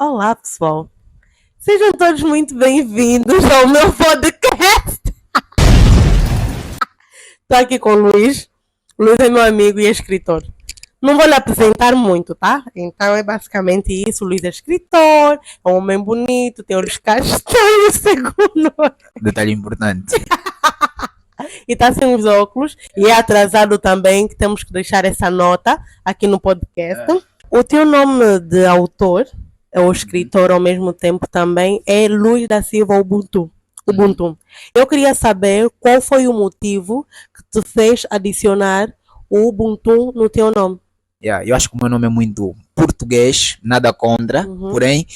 Olá, pessoal. Sejam todos muito bem-vindos ao meu podcast. Estou aqui com o Luís. O Luís é meu amigo e é escritor. Não vou lhe apresentar muito, tá? Então é basicamente isso. O Luís é escritor, é um homem bonito, tem olhos castanhos, segundo. Detalhe importante. E está sem os óculos. E é atrasado também, que temos que deixar essa nota aqui no podcast. O teu nome de autor, ou escritor ao mesmo tempo também, é Luís da Silva Ubuntu. Eu queria saber qual foi o motivo que te fez adicionar o Ubuntu no teu nome. Eu acho que o meu nome é muito português, nada contra, porém,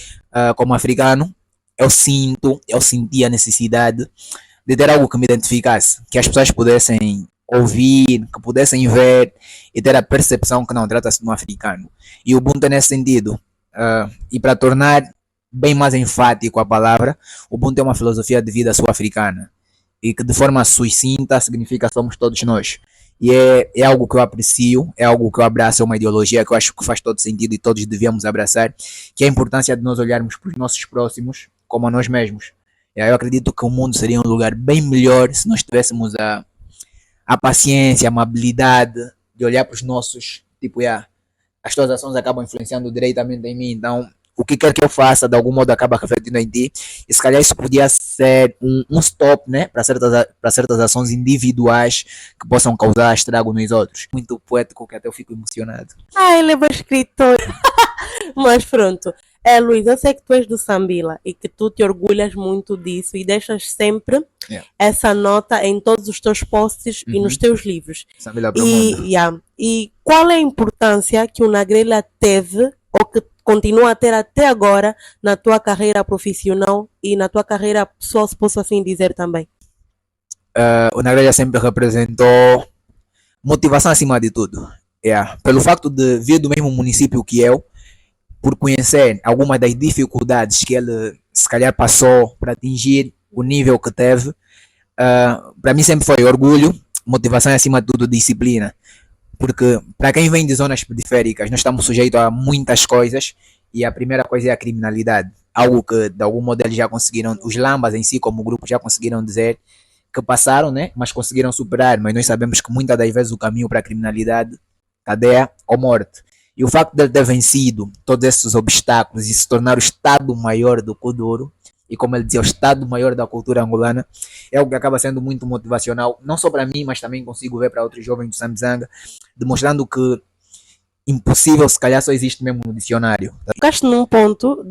como africano, eu senti a necessidade de ter algo que me identificasse, que as pessoas pudessem ouvir, que pudessem ver e ter a percepção que não trata-se de um africano. E o Ubuntu é nesse sentido. E para tornar bem mais enfático a palavra, o Ubuntu é uma filosofia de vida sul-africana e que de forma sucinta significa somos todos nós. E é algo que eu aprecio, é algo que eu abraço, é uma ideologia que eu acho que faz todo sentido e todos devíamos abraçar, que é a importância de nós olharmos para os nossos próximos como a nós mesmos. Eu acredito que o mundo seria um lugar bem melhor se nós tivéssemos a paciência, a amabilidade de olhar para os nossos, as tuas ações acabam influenciando diretamente em mim, então o que quer que eu faça, de algum modo acaba refletindo em ti, e se calhar isso podia ser um stop, né, para certas ações individuais que possam causar estrago nos outros. Muito poético que até eu fico emocionado. Ele é bom escritor. Mas pronto. Luís, eu sei que tu és do Sambila e que tu te orgulhas muito disso e deixas sempre essa nota em todos os teus posts e nos teus livros. Sambila para o mundo. E qual é a importância que o Nagrela teve ou que continua a ter até agora na tua carreira profissional e na tua carreira pessoal, se posso assim dizer também? O Nagrela sempre representou motivação acima de tudo. Pelo facto de vir do mesmo município que eu, por conhecer algumas das dificuldades que ele se calhar passou para atingir o nível que teve, para mim sempre foi orgulho, motivação e acima de tudo disciplina. Porque para quem vem de zonas periféricas, nós estamos sujeitos a muitas coisas e a primeira coisa é a criminalidade. Algo que de algum modo eles já conseguiram, os Lambas em si como grupo já conseguiram dizer que passaram, né? Mas conseguiram superar. Mas nós sabemos que muitas das vezes o caminho para a criminalidade, cadeia ou morte. E o facto de ele ter vencido todos esses obstáculos e se tornar o Estado maior do Kuduro, e como ele dizia, o Estado maior da cultura angolana, é algo que acaba sendo muito motivacional, não só para mim, mas também consigo ver para outros jovens do Sambizanga, demonstrando que impossível se calhar só existe mesmo no dicionário. Tocaste num ponto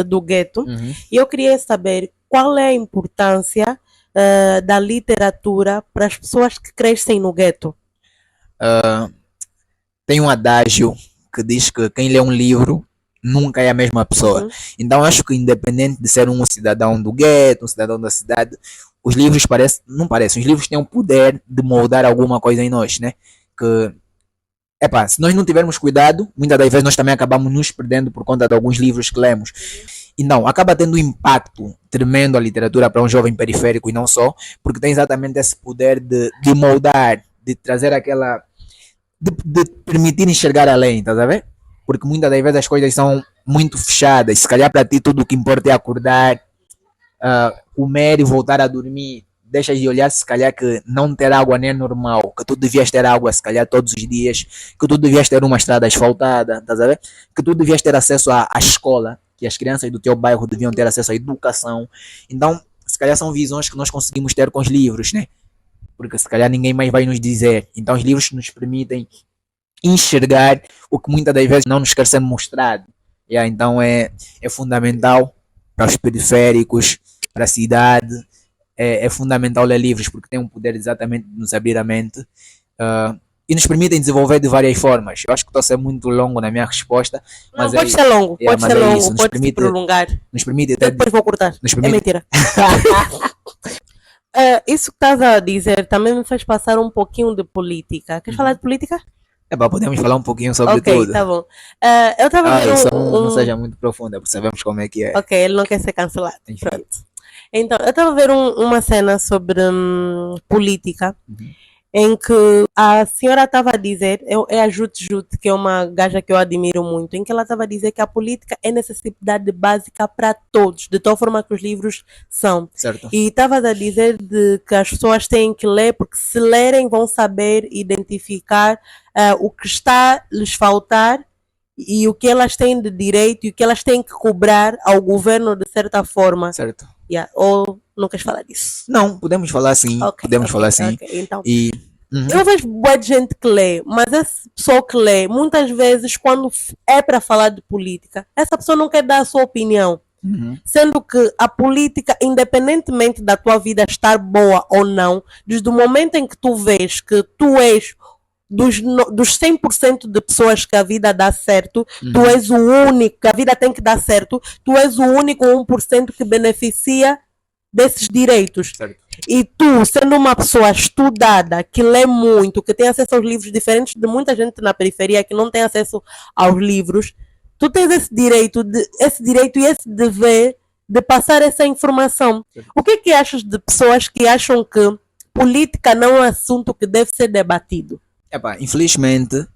do gueto e eu queria saber qual é a importância da literatura para as pessoas que crescem no gueto. Tem um adágio que diz que quem lê um livro nunca é a mesma pessoa. Então acho que independente de ser um cidadão do gueto, um cidadão da cidade, os livros os livros têm o poder de moldar alguma coisa em nós, né? Que, se nós não tivermos cuidado, muitas das vezes nós também acabamos nos perdendo por conta de alguns livros que lemos. E não, acaba tendo um impacto tremendo a literatura para um jovem periférico e não só, porque tem exatamente esse poder de moldar, de trazer aquela... De permitir enxergar além, tá a ver? Porque muitas das vezes as coisas são muito fechadas. Se calhar para ti tudo o que importa é acordar, comer e voltar a dormir. Deixas de olhar se calhar que não ter água nem é normal, que tu devias ter água se calhar todos os dias, que tu devias ter uma estrada asfaltada, tá a ver? Que tu devias ter acesso à escola, que as crianças do teu bairro deviam ter acesso à educação. Então, se calhar são visões que nós conseguimos ter com os livros, né? Porque se calhar ninguém mais vai nos dizer. Então os livros nos permitem enxergar o que muitas das vezes não nos quer ser mostrado. Então é fundamental para os periféricos, para a cidade, é fundamental ler livros porque tem um poder exatamente de nos abrir a mente e nos permitem desenvolver de várias formas. Eu acho que estou a ser muito longo na minha resposta. Mas pode ser longo, pode se prolongar. Nos permite depois vou cortar, é mentira. Isso que estás a dizer também me fez passar um pouquinho de política. Queres falar de política? Podemos falar um pouquinho sobre tudo. Tá bom. Eu estava vendo não seja muito profunda, porque sabemos como é que é. Ok, ele não quer ser cancelado. Pronto. Então, eu estava a ver uma cena sobre política em que a senhora estava a dizer, é a Jute Jute, que é uma gaja que eu admiro muito, em que ela estava a dizer que a política é necessidade básica para todos, de tal forma que os livros são. Certo. E estava a dizer que as pessoas têm que ler, porque se lerem vão saber identificar o que está a lhes faltar e o que elas têm de direito e o que elas têm que cobrar ao governo de certa forma. Certo. Yeah. Ou não queres falar disso? Não, podemos falar sim. Podemos falar sim. Então, E eu vejo boa de gente que lê, mas essa pessoa que lê, muitas vezes, quando é para falar de política, essa pessoa não quer dar a sua opinião. Sendo que a política, independentemente da tua vida estar boa ou não, desde o momento em que tu vês que tu és dos 100% de pessoas que a vida dá certo, tu és o único, que a vida tem que dar certo, tu és o único 1% que beneficia desses direitos. Certo. E tu, sendo uma pessoa estudada, que lê muito, que tem acesso aos livros diferentes de muita gente na periferia que não tem acesso aos livros, tu tens esse direito e esse dever de passar essa informação. Certo. O que é que achas de pessoas que acham que política não é um assunto que deve ser debatido? Infelizmente,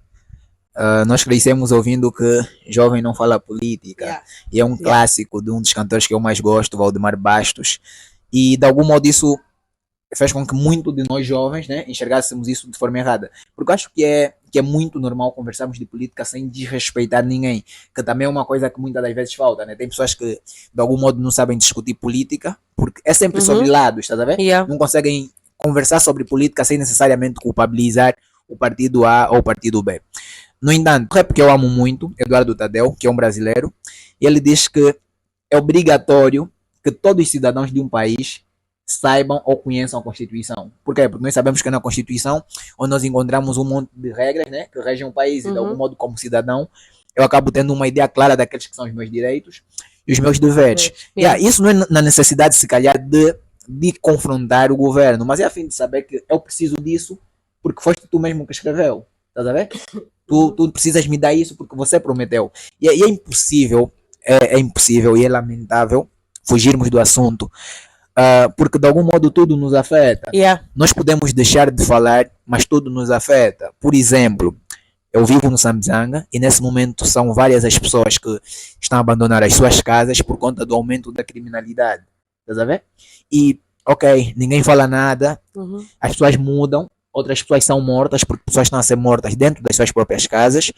nós crescemos ouvindo que jovem não fala política. Yeah. E é um clássico de um dos cantores que eu mais gosto, Valdemar Bastos. E de algum modo isso fez com que muito de nós jovens, né, enxergássemos isso de forma errada. Porque eu acho que é muito normal conversarmos de política sem desrespeitar ninguém. Que também é uma coisa que muitas das vezes falta. Né? Tem pessoas que de algum modo não sabem discutir política, porque é sempre sobre lados, estás a ver? Yeah. Não conseguem conversar sobre política sem necessariamente culpabilizar o partido A ou o partido B. No entanto, é porque eu amo muito Eduardo Tadeu, que é um brasileiro, e ele diz que é obrigatório que todos os cidadãos de um país saibam ou conheçam a Constituição. Por quê? Porque nós sabemos que é na Constituição onde nós encontramos um monte de regras, né, que regem o país, e de algum modo, como cidadão, eu acabo tendo uma ideia clara daqueles que são os meus direitos e os meus deveres. Isso não é na necessidade, se calhar, de confrontar o governo, mas é a fim de saber que eu preciso disso porque foste tu mesmo que escreveu, estás a ver? Tu precisas me dar isso porque você prometeu. E é impossível, é impossível e é lamentável fugirmos do assunto, porque de algum modo tudo nos afeta. Nós podemos deixar de falar, mas tudo nos afeta. Por exemplo, eu vivo no Sambizanga e nesse momento são várias as pessoas que estão a abandonar as suas casas por conta do aumento da criminalidade, estás a ver? E, ok, ninguém fala nada, as pessoas mudam, outras pessoas são mortas porque pessoas estão a ser mortas dentro das suas próprias casas.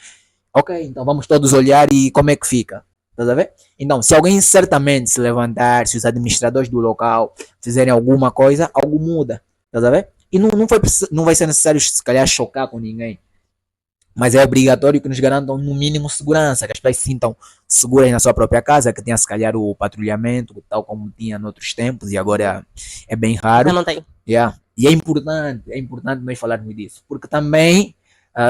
Ok, então vamos todos olhar e como é que fica. Estás a ver? Então, se alguém certamente se levantar, se os administradores do local fizerem alguma coisa, algo muda. Estás a ver? E não vai ser necessário, se calhar, chocar com ninguém. Mas é obrigatório que nos garantam, no mínimo, segurança. Que as pessoas se sintam seguras na sua própria casa, que tenha, se calhar, o patrulhamento, tal como tinha noutros tempos, e agora é bem raro. Já não tem. E é importante nós falarmos disso, porque também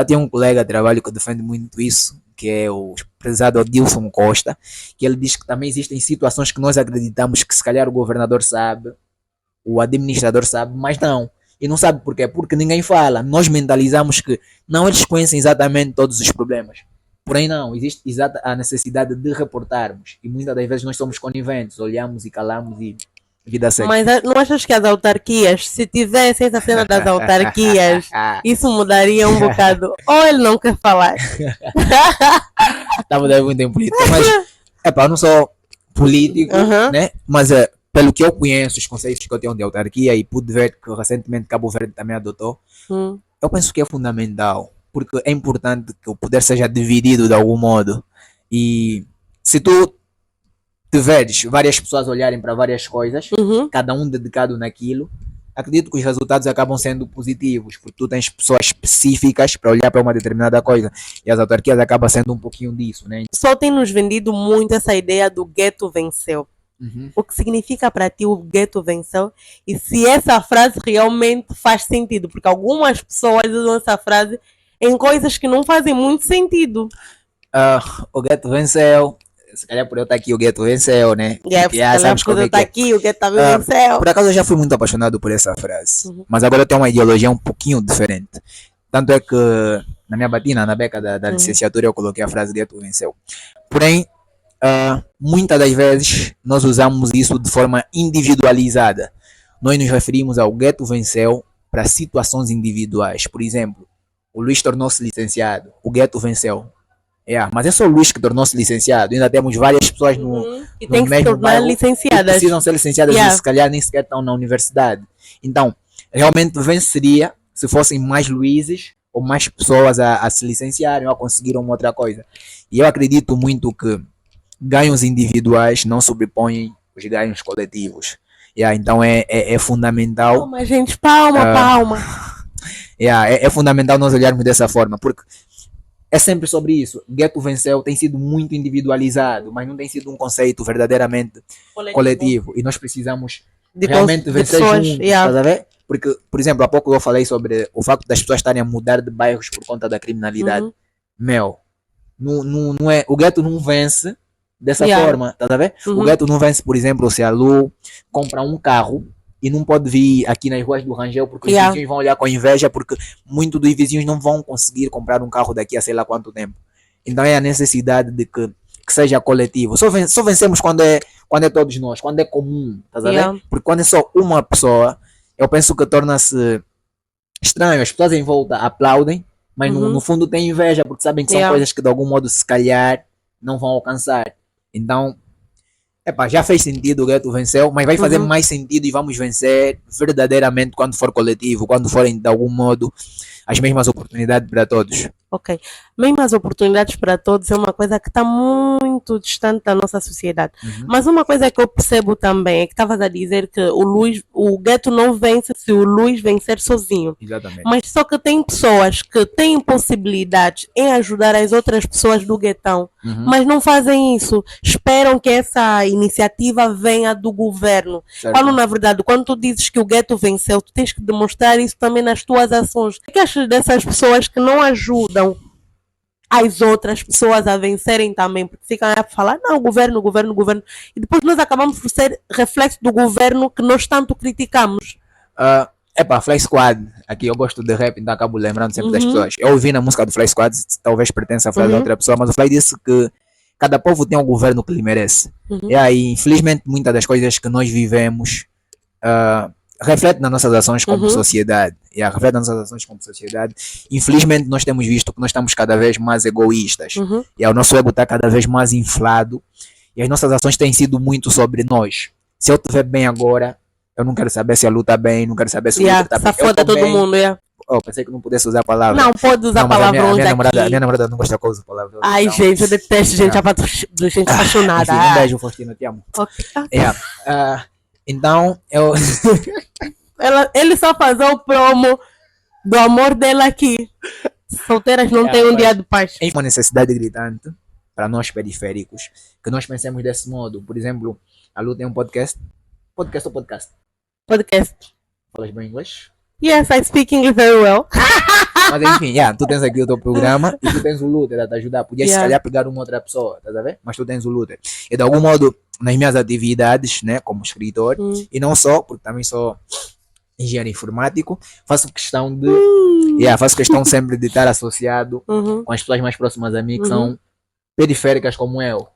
tem um colega de trabalho que defende muito isso, que é o prezado Adilson Costa, que ele diz que também existem situações que nós acreditamos que se calhar o governador sabe, o administrador sabe, mas não. E não sabe por quê? Porque ninguém fala. Nós mentalizamos que não, eles conhecem exatamente todos os problemas. Porém não, existe a necessidade de reportarmos. E muitas das vezes nós somos coniventes, olhamos e calamos e vida segue. Mas não achas que as autarquias, se tivesse essa cena das autarquias, isso mudaria um bocado? Ou ele não quer falar? Tá mudando muito em política, mas eu não sou político, né? Mas pelo que eu conheço, os conceitos que eu tenho de autarquia e pude ver que recentemente Cabo Verde também adotou, eu penso que é fundamental, porque é importante que o poder seja dividido de algum modo. E se tu tiveres várias pessoas olharem para várias coisas, cada um dedicado naquilo, acredito que os resultados acabam sendo positivos, porque tu tens pessoas específicas para olhar para uma determinada coisa, e as autarquias acabam sendo um pouquinho disso, né? Só tem nos vendido muito essa ideia do gueto venceu. O que significa para ti o gueto venceu? E se essa frase realmente faz sentido, porque algumas pessoas usam essa frase em coisas que não fazem muito sentido. O gueto venceu. Se calhar por eu estar aqui, o gueto venceu, né? Sabes por eu estar aqui, o gueto também venceu. Por acaso eu já fui muito apaixonado por essa frase. Mas agora eu tenho uma ideologia um pouquinho diferente. Tanto é que na minha batina, na beca da licenciatura, eu coloquei a frase gueto venceu. Porém, muitas das vezes nós usamos isso de forma individualizada. Nós nos referimos ao gueto venceu para situações individuais. Por exemplo, o Luís tornou-se licenciado, o Gueto venceu. Mas é só o Luís que tornou-se licenciado. Ainda temos várias pessoas E no tem que se mesmo tornar bairro que licenciadas. precisam ser licenciadas e se calhar nem sequer estão na universidade. Então, realmente venceria se fossem mais Luíses ou mais pessoas a se licenciarem ou a conseguir uma outra coisa. E eu acredito muito que ganhos individuais não sobrepõem os ganhos coletivos. Então é fundamental. Palma, gente, palma. É fundamental nós olharmos dessa forma, porque é sempre sobre isso. Gueto venceu tem sido muito individualizado, mas não tem sido um conceito verdadeiramente coletivo. E nós precisamos realmente vencer juntos, estás a ver? Porque, por exemplo, há pouco eu falei sobre o facto das pessoas estarem a mudar de bairros por conta da criminalidade. Não é, o Gueto não vence dessa forma, estás a ver? O Gueto não vence, por exemplo, se a Lu compra um carro e não pode vir aqui nas ruas do Rangel porque os vizinhos vão olhar com inveja, porque muitos dos vizinhos não vão conseguir comprar um carro daqui a sei lá quanto tempo. Então é a necessidade de que seja coletivo. Só vencemos quando é todos nós, quando é comum, estás a ver? Porque quando é só uma pessoa, eu penso que torna-se estranho. As pessoas em volta aplaudem, mas no fundo têm inveja, porque sabem que são coisas que de algum modo se calhar não vão alcançar. Então, já fez sentido, o Gueto venceu, mas vai fazer mais sentido e vamos vencer verdadeiramente quando for coletivo, quando forem de algum modo as mesmas oportunidades para todos. Ok. Mesmas oportunidades para todos é uma coisa que está muito distante da nossa sociedade. Mas uma coisa que eu percebo também é que estavas a dizer que o Gueto não vence se o Luís vencer sozinho. Exatamente. Mas só que tem pessoas que têm possibilidades em ajudar as outras pessoas do guetão, mas não fazem isso. Esperam que essa iniciativa venha do governo. Certo. Quando, na verdade, quando tu dizes que o Gueto venceu, tu tens que demonstrar isso também nas tuas ações. O que achas dessas pessoas que não ajudam as outras pessoas a vencerem também, porque ficam a falar, não, governo, e depois nós acabamos por ser reflexo do governo que nós tanto criticamos. Fly Squad, aqui eu gosto de rap, então acabo lembrando sempre das pessoas. Eu ouvi na música do Fly Squad, talvez pertença a frase de outra pessoa, mas o Fly disse que cada povo tem um governo que lhe merece. E aí, infelizmente, muitas das coisas que nós vivemos reflete nas nossas ações como sociedade. Reflete nas nossas ações como sociedade. Infelizmente, nós temos visto que nós estamos cada vez mais egoístas. E o nosso ego está cada vez mais inflado. E as nossas ações têm sido muito sobre nós. Se eu te ver bem agora, eu não quero saber se a Lu está bem, não quero saber se o outro está bem. Foda todo mundo, pensei que não pudesse usar a palavra. Não, pode usar palavrões aqui. A minha namorada não gosta que eu use palavrões. Ai, então, gente, eu detesto gente apaixonada. Enfim, um beijo, Faustino, te amo. Então, ele só faz o promo do amor dela aqui. Solteiras não têm um dia de paz. É uma necessidade gritante para nós periféricos que nós pensemos desse modo. Por exemplo, a Lu tem um podcast. Podcast ou podcast? Podcast. Falas bem inglês? Yes, I speak English very well. Mas enfim, tu tens aqui o teu programa e tu tens o Luther a te ajudar. Podias se calhar pegar uma outra pessoa, tá a ver? Mas tu tens o Luther. E de algum modo, nas minhas atividades, né, como escritor, e não só, porque também sou engenheiro informático, faço questão de faço questão sempre de estar associado com as pessoas mais próximas a mim, que são periféricas como eu.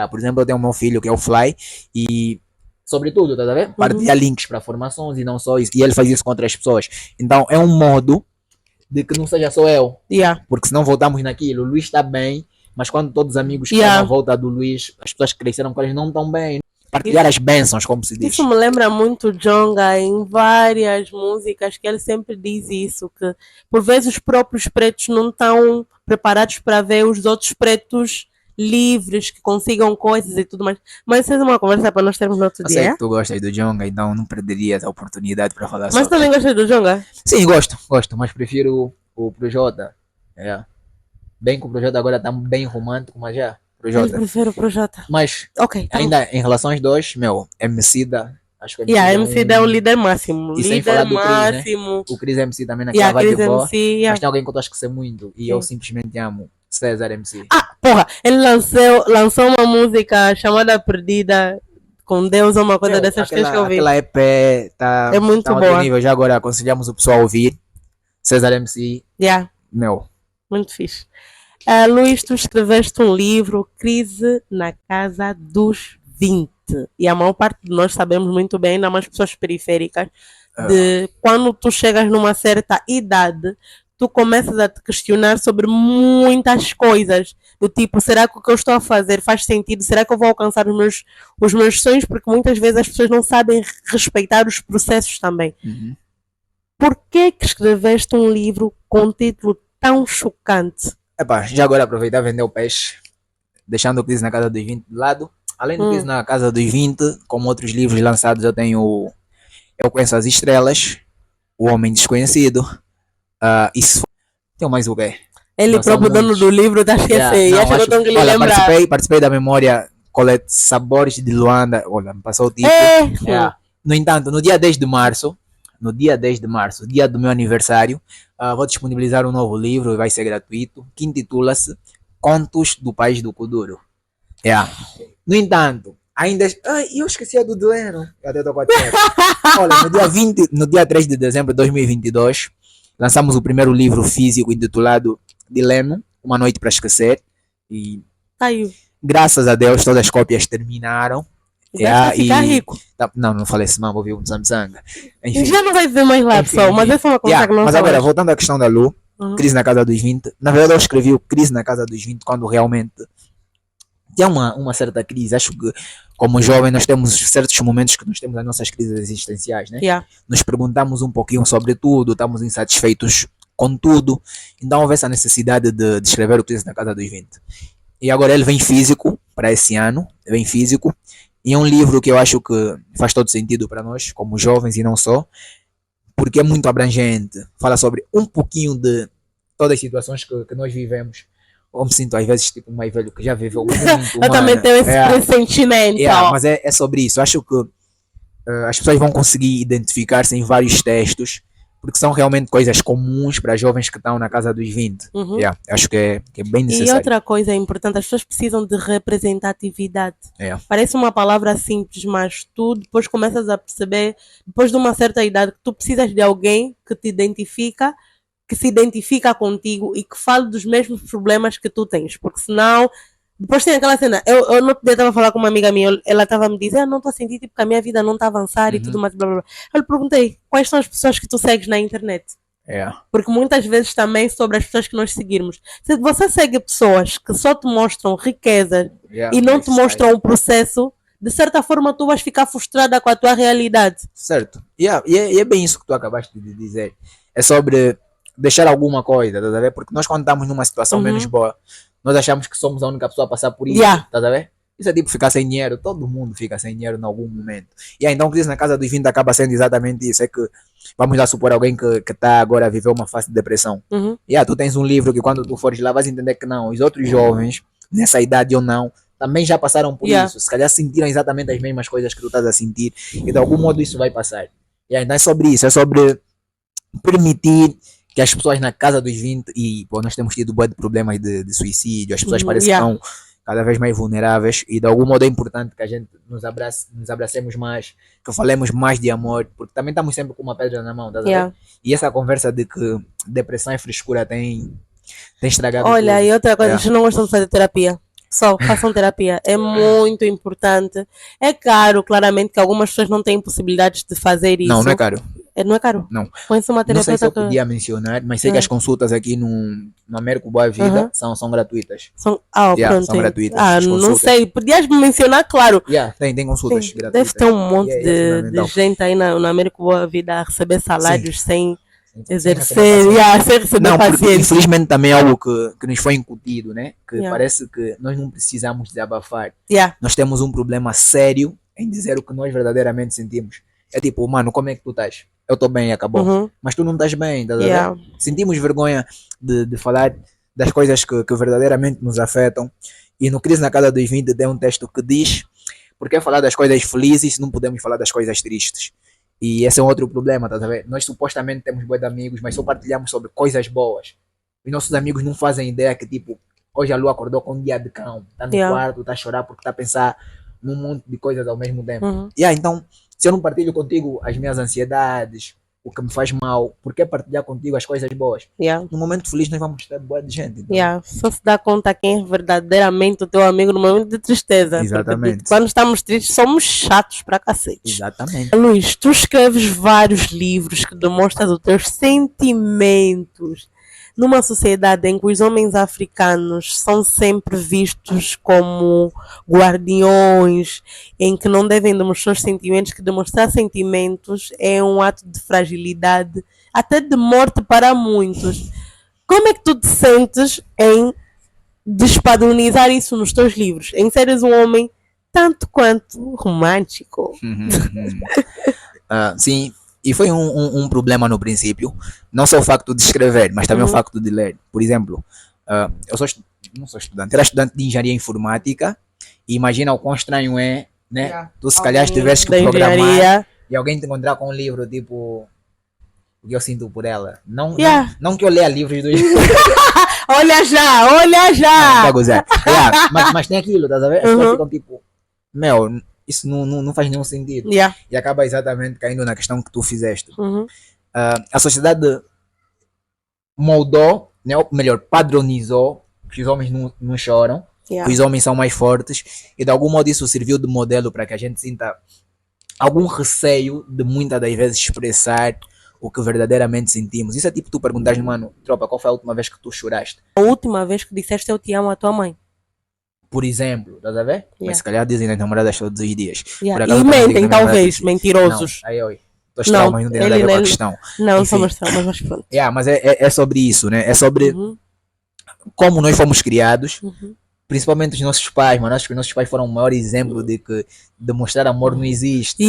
Por exemplo, eu tenho o meu filho, que é o Fly, e sobretudo, tá a ver? Partilha links para formações e não só isso. E ele faz isso com outras pessoas. Então, é um modo de que não seja só eu. Porque senão voltamos naquilo. O Luís está bem, mas quando todos os amigos que estão à volta do Luís, as pessoas que cresceram com eles não estão bem. Partilhar as bênçãos, como se diz. Isso me lembra muito Djonga em várias músicas, que ele sempre diz isso, que por vezes os próprios pretos não estão preparados para ver os outros pretos livres, que consigam coisas e tudo mais. Mas isso é uma conversa para nós termos no outro dia. Eu sei que tu gostas do Djonga, então não perderias a oportunidade para falar sobre. Mas também gostas do Djonga? Sim, gosto, mas prefiro o Projota. Bem que o Projota agora está bem romântico, mas Projota. Eu prefiro o Projota. Mas, ainda em relação aos dois, Emicida, acho que Emicida é o líder máximo. E sem falar do Cris, né? O Cris MC também naquela vibe boa. Mas tem alguém que eu estou a esquecer muito e eu simplesmente amo. César MC. Porra, ele lançou uma música chamada Perdida com Deus ou uma coisa dessas que eu vi. Aquela EP é muito boa. Nível. Já agora aconselhamos o pessoal a ouvir. César MC. Muito fixe. Luís, tu escreveste um livro, Crise na Casa dos 20. E a maior parte de nós sabemos muito bem, ainda mais pessoas periféricas, de quando tu chegas numa certa idade, tu começas a te questionar sobre muitas coisas. Do tipo, será que o que eu estou a fazer faz sentido? Será que eu vou alcançar os meus sonhos? Porque muitas vezes as pessoas não sabem respeitar os processos também. Por que escreveste um livro com um título tão chocante? Epá, já agora aproveitar e vender o peixe, deixando o Crise na Casa dos 20 de lado. Além do Crise na Casa dos 20, como outros livros lançados, eu tenho Eu Conheço as Estrelas, O Homem Desconhecido, isso. Tem mais o quê? Ele Não, são próprio dono muitos. do livro está a esquecer. Não, Acho que eu tenho que lhe olha, lembrar. participei da memória Colete Sabores de Luanda. Olha, me passou o título. Yeah. No entanto, no dia 10 de março, dia do meu aniversário, vou disponibilizar um novo livro, vai ser gratuito, que intitula-se Contos do País do Kuduro. Yeah. No entanto, ainda. Ai, eu esqueci a do Duero. Eu até tô com a tela. Olha, no dia 3 de dezembro de 2022, lançamos o primeiro livro físico intitulado Dilema, Uma Noite para Esquecer. E Aí, graças a Deus todas as cópias terminaram. vai ficar rico. Não falei esse vou ver um Samsung. Enfim, Já não vai ver mais lá, pessoal. Mas essa é uma coisa que não mas sei agora, mais. voltando à questão da Lu, Crise na Casa dos 20. Na verdade, eu escrevi o Crise na Casa dos 20 quando realmente tinha uma certa crise. Acho que, como jovem, nós temos certos momentos que nós temos as nossas crises existenciais, né? Nos perguntamos um pouquinho sobre tudo, estamos insatisfeitos com tudo. Então, houve essa necessidade de escrever o Crise na Casa dos 20. E agora ele vem físico para esse ano, vem físico. E é um livro que eu acho que faz todo sentido para nós, como jovens e não só, porque é muito abrangente. Fala sobre um pouquinho de todas as situações que nós vivemos. Eu me sinto às vezes tipo um mais velho que já viveu muito. Eu também tenho esse pressentimento. Mas é sobre isso. Eu acho que as pessoas vão conseguir identificar-se em vários textos, porque são realmente coisas comuns para jovens que estão na casa dos 20. Acho que é bem necessário. E outra coisa importante, as pessoas precisam de representatividade. Parece uma palavra simples, mas tu depois começas a perceber, depois de uma certa idade, que tu precisas de alguém que te identifica, que se identifica contigo e que fale dos mesmos problemas que tu tens, porque senão depois tem aquela cena. Eu no outro dia estava a falar com uma amiga minha, ela estava a me dizer, eu não estou a sentir tipo, que a minha vida não está a avançar e tudo mais, blá blá blá. Eu lhe perguntei, quais são as pessoas que tu segues na internet? Porque muitas vezes também sobre as pessoas que nós seguirmos. Se você segue pessoas que só te mostram riqueza e não te mostram o processo, de certa forma tu vais ficar frustrada com a tua realidade. Certo. E é bem isso que tu acabaste de dizer. É sobre deixar alguma coisa, tá a ver? Porque nós quando estamos numa situação menos boa, nós achamos que somos a única pessoa a passar por isso, tá a ver? Isso é tipo ficar sem dinheiro, todo mundo fica sem dinheiro em algum momento. E aí, então, Crise na Casa dos 20 acaba sendo exatamente isso, é que, vamos lá supor alguém que está agora a viver uma fase de depressão. Tu tens um livro que quando tu fores lá vais entender que não, os outros jovens, nessa idade ou não, também já passaram por isso, se calhar sentiram exatamente as mesmas coisas que tu estás a sentir, e de algum modo isso vai passar. E aí, então é sobre isso, é sobre permitir que as pessoas na casa dos 20, e pô, nós temos tido de problemas de suicídio, as pessoas parecem que estão cada vez mais vulneráveis, e de algum modo é importante que a gente nos abracemos mais, que falemos mais de amor, porque também estamos sempre com uma pedra na mão, tá vendo? E essa conversa de que depressão e frescura tem estragado tudo. E outra coisa, vocês não gostam de fazer terapia? Só façam terapia, é muito importante. É caro, claramente, que algumas pessoas não têm possibilidades de fazer isso. Não é caro. Não é caro? Não. Conheço uma Não sei se eu terapeuta podia mencionar, mas sei que as consultas aqui no Américo Boa Vida são gratuitas. Pronto. São gratuitas. Não sei, podias mencionar, claro. Tem consultas gratuitas. Deve ter um monte de gente aí no Américo Boa Vida a receber salários sem exercer, sem receber pacientes. Porque infelizmente também é algo que nos foi incutido, né? Que parece que nós não precisamos desabafar. Nós temos um problema sério em dizer o que nós verdadeiramente sentimos. É tipo, mano, como é que tu estás? Eu estou bem e acabou. Mas tu não estás bem, tá vendo? Sentimos vergonha de falar das coisas que verdadeiramente nos afetam. E no Crise na Casa dos 20 tem um texto que diz: porque falar das coisas felizes se não podemos falar das coisas tristes? E esse é um outro problema, tá vendo? Nós supostamente temos bons amigos, mas só partilhamos sobre coisas boas. E nossos amigos não fazem ideia que, tipo, hoje a Lu acordou com um dia de cão, tá no quarto, tá a chorar porque tá a pensar num monte de coisas ao mesmo tempo. Então, se eu não partilho contigo as minhas ansiedades, o que me faz mal, por que partilhar contigo as coisas boas? Yeah. No momento feliz nós vamos ter boa de gente. Então. Yeah. Só se dá conta quem é verdadeiramente o teu amigo no momento de tristeza. Exatamente. Porque quando estamos tristes, somos chatos pra cacete. Exatamente. Luís, tu escreves vários livros que demonstram os teus sentimentos. Numa sociedade em que os homens africanos são sempre vistos como guardiões, em que não devem demonstrar os sentimentos, que demonstrar sentimentos é um ato de fragilidade, até de morte para muitos. Como é que tu te sentes em despadronizar isso nos teus livros? Em seres um homem tanto quanto romântico? Sim, e foi um problema no princípio, não só o facto de escrever, mas também o facto de ler. Por exemplo, eu não sou estudante, era estudante de engenharia informática, e imagina o quão estranho é, né? Yeah. Tu se calhar tivesse que programar e alguém te encontrar com um livro tipo O que eu sinto por ela. Não, não que eu leia livros do Olha já! Não, gozar. Mas tem aquilo, estás a ver? As pessoas ficam tipo, meu, isso não faz nenhum sentido. E acaba exatamente caindo na questão que tu fizeste. A sociedade moldou, né, ou melhor, padronizou que os homens não choram, que os homens são mais fortes, e de algum modo isso serviu de modelo para que a gente sinta algum receio de muitas das vezes expressar o que verdadeiramente sentimos. Isso é tipo tu perguntares, mano, tropa, qual foi a última vez que tu choraste? A última vez que disseste eu te amo à tua mãe. Por exemplo, estás a ver? Mas se calhar dizem nas namoradas todos os dias. E mentem, talvez, mentirosos. Não, aí, os traumas não têm nada a ver com a questão. Não, são os traumas, mas pronto. Mas é sobre isso, né? É sobre como nós fomos criados, principalmente os nossos pais, mano. Acho que os nossos pais foram o maior exemplo de que demonstrar amor não existe.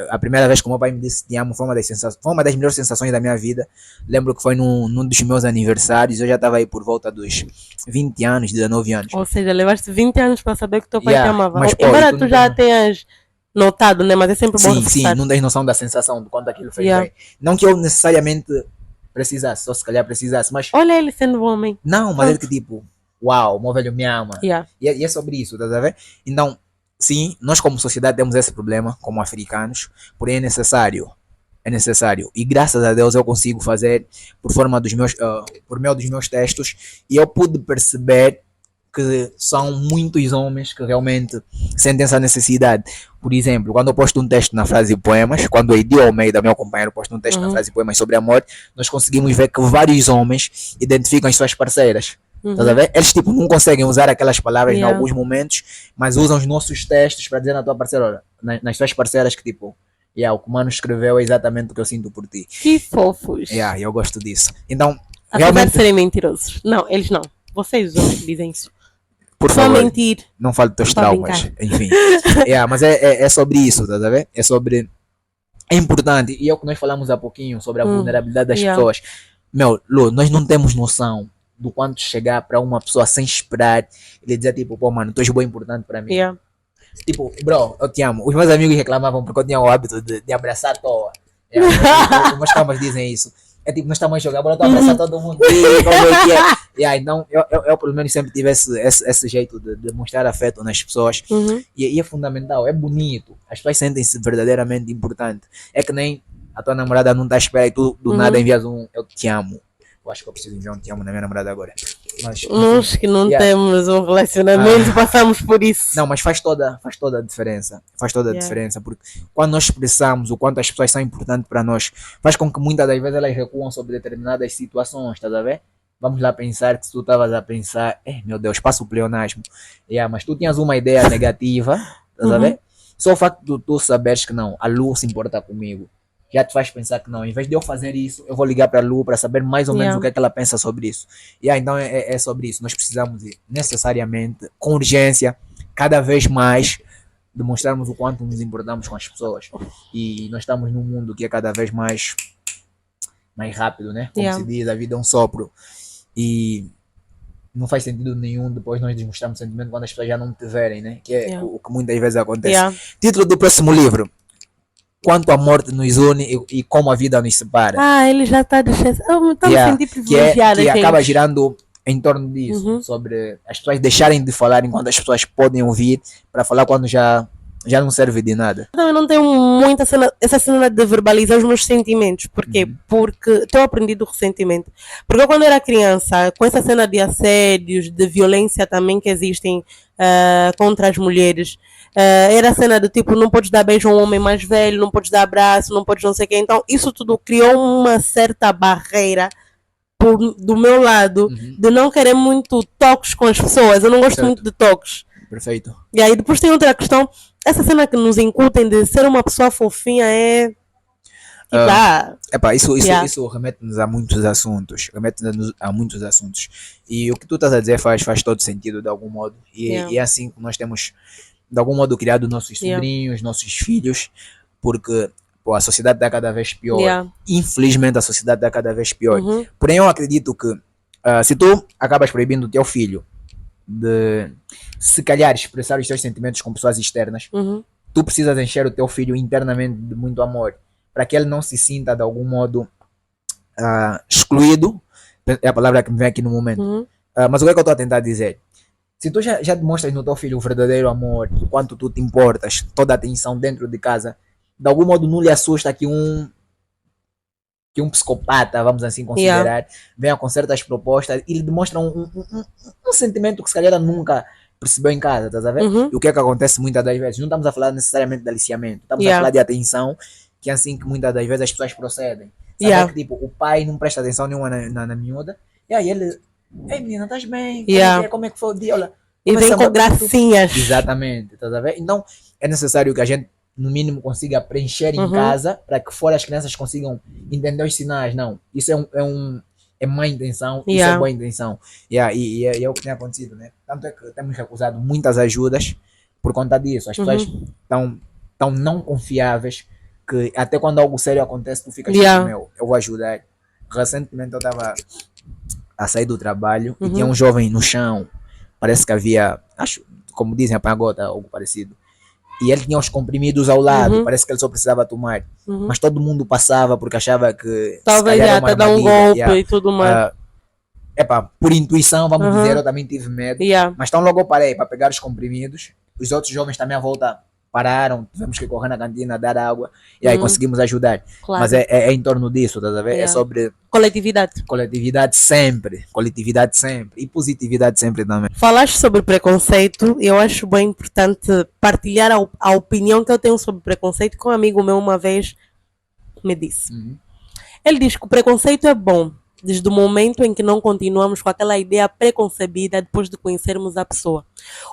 A primeira vez que o meu pai me disse te amo foi uma das melhores sensações da minha vida. Lembro que foi num dos meus aniversários, eu já estava aí por volta dos 20 anos, 19 anos. Ou seja, levaste 20 anos para saber que teu pai te amava. Mas, embora tu já tenhas notado, né? Mas é sempre bom reforçar. Sim, não tens noção da sensação, de quanto aquilo fez bem. Não que eu necessariamente precisasse, só se calhar precisasse, mas... Olha ele sendo homem. Não, mas é que tipo... Uau, o meu velho me ama. E é sobre isso, tá a ver? Então, sim, nós como sociedade temos esse problema, como africanos, porém é necessário. E graças a Deus eu consigo fazer por meio dos meus textos, e eu pude perceber que são muitos homens que realmente sentem essa necessidade. Por exemplo, quando eu posto um texto na frase poemas, quando o Edio Almeida, meu companheiro, posta um texto na frase poemas sobre amor, nós conseguimos ver que vários homens identificam as suas parceiras. Tá a ver? Eles tipo não conseguem usar aquelas palavras em alguns momentos, mas usam os nossos textos para dizer na tua parceira, olha, nas tuas parceiras que tipo, o que o mano escreveu é exatamente o que eu sinto por ti. Que fofos. Eu gosto disso. Então, apesar de serem mentirosos. Não, eles não. Vocês os homens que dizem isso. Por só favor, mentir. Não fale dos teus traumas. Enfim. Mas é sobre isso, tá a ver? É sobre... É importante. E é o que nós falamos há pouquinho sobre a vulnerabilidade das pessoas. Meu, Lu, nós não temos noção do quanto chegar para uma pessoa sem esperar e lhe dizer tipo, pô mano, tu és bem importante para mim. Tipo, bro, eu te amo. Os meus amigos reclamavam porque eu tinha o hábito de abraçar à toa. Os meus camas dizem isso. É tipo, nós estamos a jogar, bora, eu estou a abraçar todo mundo. Como é que é? Então, eu pelo menos sempre tive esse jeito de mostrar afeto nas pessoas. E é fundamental, é bonito. As pessoas sentem-se verdadeiramente importantes. É que nem a tua namorada não está à espera e tu do nada envias um eu te amo. Eu acho que eu preciso enviar um te amo na minha namorada agora. Mas, nós que não temos um relacionamento, passamos por isso. Não, mas faz toda a diferença. Faz toda a diferença, porque quando nós expressamos o quanto as pessoas são importantes para nós, faz com que muitas das vezes elas recuam sobre determinadas situações, estás a ver? Vamos lá pensar que se tu estavas a pensar, meu Deus, passa o pleonasmo. Mas tu tinhas uma ideia negativa, estás a ver? Só o facto de tu saberes que não, a Lu se importa comigo, já te faz pensar que não, em vez de eu fazer isso, eu vou ligar para a Lu para saber mais ou menos o que é que ela pensa sobre isso. Então é sobre isso. Nós precisamos necessariamente, com urgência, cada vez mais, demonstrarmos o quanto nos importamos com as pessoas. E nós estamos num mundo que é cada vez mais rápido, né? Como se diz, a vida é um sopro. E não faz sentido nenhum depois nós demonstrarmos sentimento quando as pessoas já não te verem, né? Que é o que muitas vezes acontece. Título do próximo livro: Quanto a morte nos une e como a vida nos separa. Ele já está deixando. Eu estou me sentindo privilegiada. Que acaba girando em torno disso, sobre as pessoas deixarem de falar enquanto as pessoas podem ouvir, para falar quando já já não serve de nada. Eu não tenho muita cena, essa cena de verbalizar os meus sentimentos. Por quê? Porque tenho aprendido recentemente. Porque eu, quando era criança, com essa cena de assédios, de violência também que existem contra as mulheres, era a cena do tipo, não podes dar beijo a um homem mais velho, não podes dar abraço, não podes não sei o quê. Então, isso tudo criou uma certa barreira do meu lado, de não querer muito toques com as pessoas. Eu não gosto Certo. muito de toques. Perfeito. E aí depois tem outra questão, essa cena que nos incutem de ser uma pessoa fofinha é tipo, Isso, yeah. isso remete-nos a muitos assuntos. Remete-nos a muitos assuntos. E o que tu estás a dizer faz todo sentido de algum modo. Yeah. E é assim que nós temos, de algum modo, criado nossos Yeah. sobrinhos, nossos filhos, porque pô, a sociedade está cada vez pior. Yeah. Infelizmente, a sociedade está cada vez pior. Uhum. Porém, eu acredito que se tu acabas proibindo o teu filho de, se calhar, expressar os teus sentimentos com pessoas externas, Uhum. tu precisas encher o teu filho internamente de muito amor, para que ele não se sinta de algum modo excluído, é a palavra que me vem aqui no momento. Uhum. Mas o que é que eu estou a tentar dizer? Se tu já demonstras no teu filho o verdadeiro amor, o quanto tu te importas, toda a atenção dentro de casa, de algum modo não lhe assusta que um psicopata, vamos assim considerar, venha com certas propostas e lhe demonstra um sentimento que se calhar ela nunca percebeu em casa, estás a ver? Uhum. E o que é que acontece muitas das vezes? Não estamos a falar necessariamente de aliciamento, estamos a Yeah. falar de atenção, que é assim que muitas das vezes as pessoas procedem. Sabe Yeah. que tipo, o pai não presta atenção nenhuma na miúda, e aí ele, ei menina, estás bem? Yeah. Como é que foi o dia? Olha, E vem com gracinhas. exatamente, estás a ver? Então é necessário que a gente, no mínimo, consiga preencher em casa para que fora as crianças consigam entender os sinais. Não, isso é má intenção, isso Yeah. é boa intenção. E é o que tem acontecido, né? Tanto é que temos recusado muitas ajudas por conta disso. As pessoas estão não confiáveis que até quando algo sério acontece, tu ficas Yeah. tipo, meu, eu vou ajudar. Recentemente eu estava a sair do trabalho e tinha um jovem no chão. Parece que havia, acho, como dizem, apanhagota, algo parecido. E ele tinha os comprimidos ao lado, parece que ele só precisava tomar. Mas todo mundo passava porque achava que Talvez se calhar já era uma até dar um armadilha. golpe Yeah. e tudo mais. Por intuição, vamos dizer, eu também tive medo. Yeah. Mas então logo eu parei para pegar os comprimidos. Os outros jovens também à volta pararam, tivemos que correr na cantina, dar água. E aí conseguimos ajudar. Claro. Mas é em torno disso, estás a ver? Yeah. É sobre Coletividade. coletividade sempre. E positividade sempre também. Falaste sobre preconceito, eu acho bem importante partilhar a opinião que eu tenho sobre preconceito que um amigo meu uma vez me disse. Ele diz que o preconceito é bom desde o momento em que não continuamos com aquela ideia preconcebida depois de conhecermos a pessoa.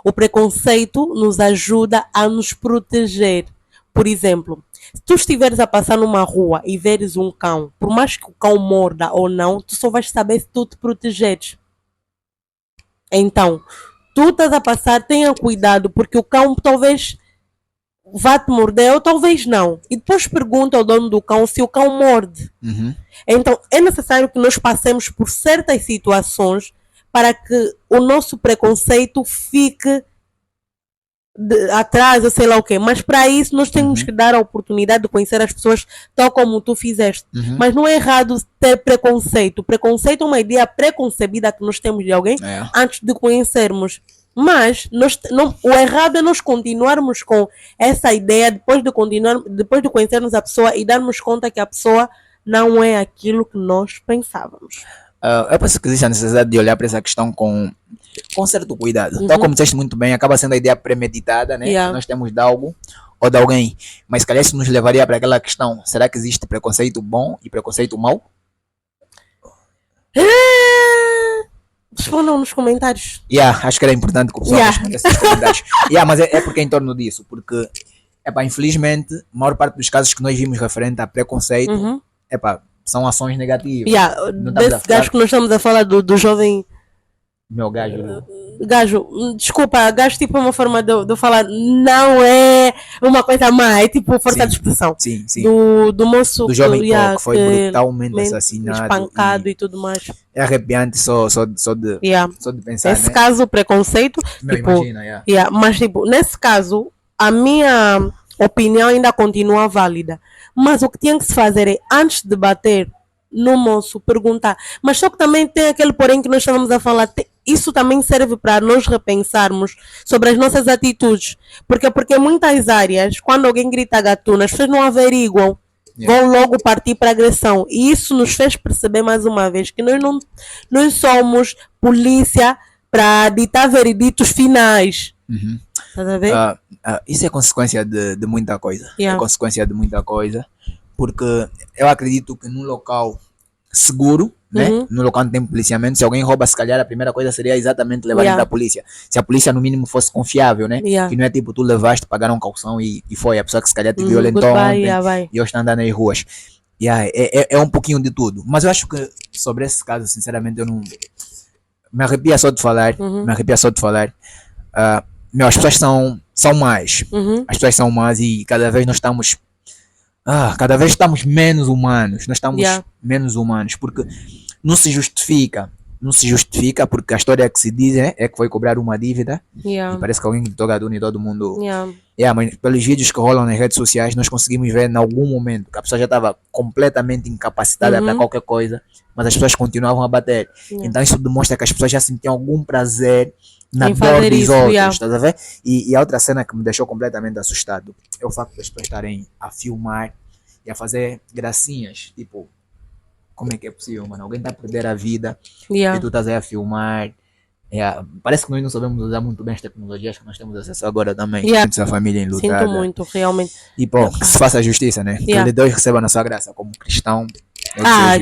O preconceito nos ajuda a nos proteger. Por exemplo, se tu estiveres a passar numa rua e veres um cão, por mais que o cão morda ou não, tu só vais saber se tu te protegeres. Então, tu estás a passar, tenha cuidado, porque o cão talvez vá te morder ou talvez não. E depois pergunta ao dono do cão se o cão morde. Então, é necessário que nós passemos por certas situações para que o nosso preconceito fique atrás, ou sei lá o quê. Mas para isso, nós temos que dar a oportunidade de conhecer as pessoas tal como tu fizeste. Mas não é errado ter preconceito. Preconceito é uma ideia preconcebida que nós temos de alguém antes de conhecermos. Mas o errado é nós continuarmos com essa ideia depois de conhecermos a pessoa e darmos conta que a pessoa não é aquilo que nós pensávamos. Eu penso que existe a necessidade de olhar para essa questão com certo cuidado. Tal como disseste muito bem, acaba sendo a ideia premeditada, né? Que nós temos de algo ou de alguém. Mas, calhar, isso nos levaria para aquela questão: será que existe preconceito bom e preconceito mau? Respondam nos comentários. Acho que era importante que o pessoal respondesse nos comentários. Mas é porque é em torno disso. Porque, infelizmente, a maior parte dos casos que nós vimos referente a preconceito, são ações negativas. Desse gajo que nós estamos a falar do jovem... Meu gajo. Gajo, desculpa, gajo tipo é uma forma de eu falar, não é uma coisa má, é tipo força de expressão. Sim. Do moço do jovem que foi brutalmente assassinado. Espancado e tudo mais. É arrepiante só de pensar. Nesse caso, o preconceito. Imagina, mas tipo, nesse caso, a minha opinião ainda continua válida. Mas o que tinha que se fazer é, antes de bater no moço, perguntar. Mas só que também tem aquele porém que nós estávamos a falar. isso também serve para nós repensarmos sobre as nossas atitudes. Porque em muitas áreas, quando alguém grita gatuna, as pessoas não averiguam. Vão logo partir para agressão. E isso nos fez perceber mais uma vez que nós somos polícia para ditar vereditos finais. Estás a ver? Isso é consequência de muita coisa. Yeah. É consequência de muita coisa. Porque eu acredito que num local seguro, né? No local onde tem policiamento, se alguém rouba, se calhar a primeira coisa seria exatamente levar ele para a polícia. Se a polícia no mínimo fosse confiável, né? Que não é tipo, tu levaste, pagaram caução e foi a pessoa que se calhar te violentou ontem e hoje está andando nas ruas. É um pouquinho de tudo. Mas eu acho que sobre esse caso, sinceramente, eu não... Me arrepia só de falar. Me arrepia só de falar. As pessoas são más. As pessoas são más e cada vez nós estamos... cada vez estamos menos humanos. Nós estamos menos humanos. Porque não se justifica. Não se justifica porque a história que se diz é que foi cobrar uma dívida. E parece que alguém gritou gatuna e todo mundo... mas pelos vídeos que rolam nas redes sociais, nós conseguimos ver em algum momento que a pessoa já estava completamente incapacitada para qualquer coisa, mas as pessoas continuavam a bater. Então isso demonstra que as pessoas já sentiam algum prazer na dor dos outros, estás a ver? E a outra cena que me deixou completamente assustado é o facto das pessoas estarem a filmar e a fazer gracinhas, tipo, como é que é possível, mano? Alguém está a perder a vida e tu estás aí a filmar. Parece que nós não sabemos usar muito bem as tecnologias que nós temos acesso agora também. Sinto a família enlutada. Sinto muito, realmente. E pô, que se faça a justiça, né? Que Deus receba na sua graça como cristão.